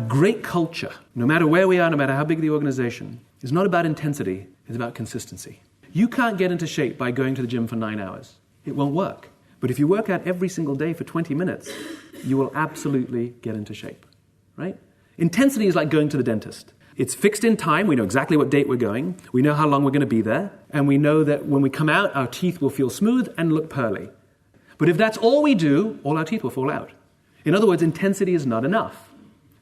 Great culture, no matter where we are, no matter how big the organization, is not about intensity, it's about consistency. You can't get into shape by going to the gym for 9 hours. It won't work. But if you work out every single day for 20 minutes, you will absolutely get into shape, right? Intensity is like going to the dentist. It's fixed in time. We know exactly what date we're going. We know how long we're going to be there. And we know that when we come out, our teeth will feel smooth and look pearly. But if that's all we do, all our teeth will fall out. In other words, intensity is not enough.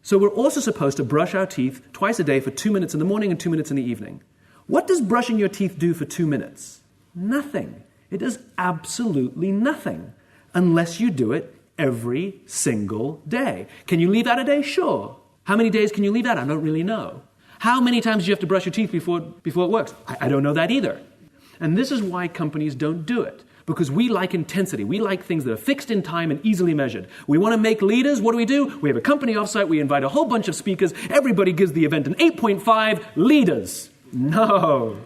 So we're also supposed to brush our teeth twice a day for 2 minutes in the morning and 2 minutes in the evening. What does brushing your teeth do for 2 minutes? Nothing. It does absolutely nothing unless you do it every single day. Can you leave out a day? Sure. How many days can you leave out? I don't really know. How many times do you have to brush your teeth before it works? I don't know that either. And this is why companies don't do it. Because we like intensity. We like things that are fixed in time and easily measured. We want to make leaders. What do? We have a company offsite. We invite a whole bunch of speakers. Everybody gives the event an 8.5. Leaders. No.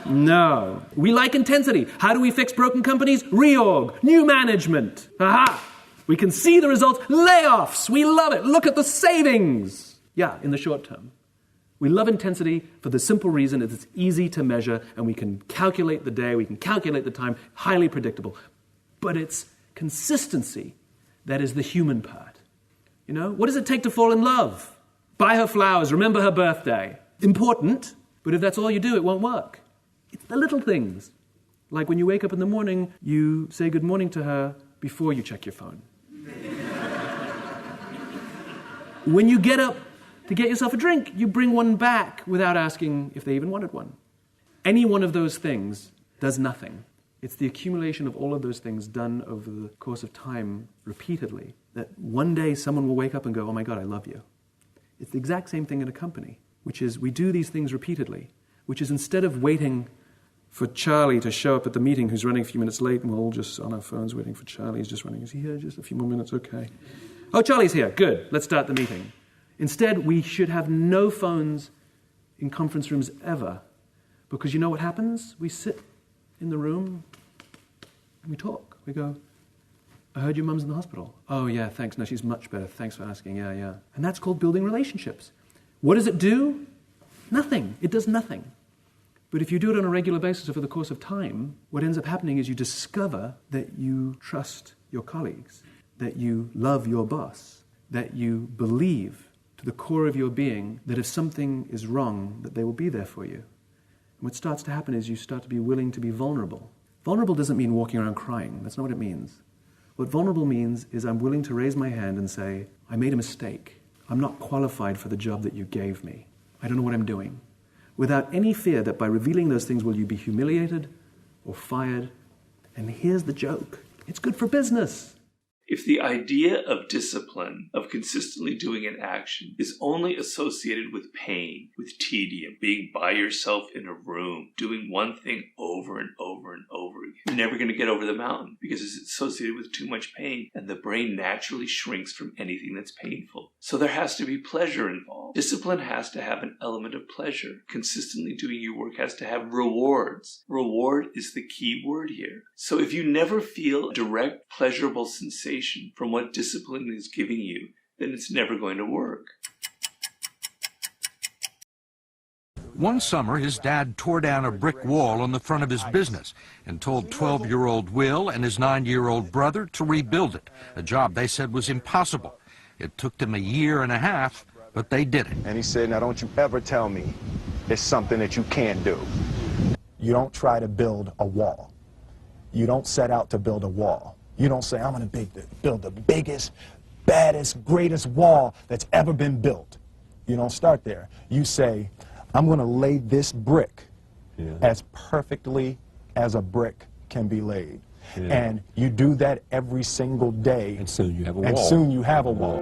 No. We like intensity. How do we fix broken companies? Reorg. New management. Aha. We can see the results. Layoffs. We love it. Look at the savings. Yeah, in the short term. We love intensity for the simple reason that it's easy to measure and we can calculate the day, we can calculate the time, highly predictable. But it's consistency that is the human part. You know, what does it take to fall in love? Buy her flowers, remember her birthday. Important, but if that's all you do, it won't work. It's the little things. Like when you wake up in the morning, you say good morning to her before you check your phone. When you get up to get yourself a drink, you bring one back without asking if they even wanted one. Any one of those things does nothing. It's the accumulation of all of those things done over the course of time repeatedly that one day someone will wake up and go, oh my God, I love you. It's the exact same thing in a company, which is we do these things repeatedly, which is instead of waiting for Charlie to show up at the meeting who's running a few minutes late and we're all just on our phones waiting for Charlie. He's just running. Is he here? Just a few more minutes? Okay. Oh, Charlie's here. Good. Let's start the meeting. Instead, we should have no phones in conference rooms ever. Because you know what happens? We sit in the room and we talk. We go, I heard your mum's in the hospital. Oh, yeah, thanks. No, she's much better. Thanks for asking. Yeah, yeah. And that's called building relationships. What does it do? Nothing. It does nothing. But if you do it on a regular basis over the course of time, what ends up happening is you discover that you trust your colleagues, that you love your boss, that you believe to the core of your being that if something is wrong, that they will be there for you. And what starts to happen is you start to be willing to be vulnerable. Vulnerable doesn't mean walking around crying. That's not what it means. What vulnerable means is I'm willing to raise my hand and say, I made a mistake. I'm not qualified for the job that you gave me. I don't know what I'm doing. Without any fear that by revealing those things will you be humiliated or fired. And here's the joke. It's good for business. If the idea of discipline, of consistently doing an action, is only associated with pain, with tedium, being by yourself in a room, doing one thing over and over and over again, you're never going to get over the mountain because it's associated with too much pain, and the brain naturally shrinks from anything that's painful. So there has to be pleasure involved. Discipline has to have an element of pleasure. Consistently doing your work has to have rewards. Reward is the key word here. So if you never feel a direct, pleasurable sensation from what discipline is giving you, then it's never going to work. One summer, his dad tore down a brick wall on the front of his business and told 12-year-old Will and his 9-year-old brother to rebuild it, a job they said was impossible. It took them 1.5 years, but they did it. And he said, now don't you ever tell me it's something that you can't do. You don't try to build a wall. You don't set out to build a wall. You don't say, I'm going to build the biggest, baddest, greatest wall that's ever been built. You don't start there. You say, I'm going to lay this brick as perfectly as a brick can be laid. And you do that every single day. And soon you have a wall. And soon you have a wall.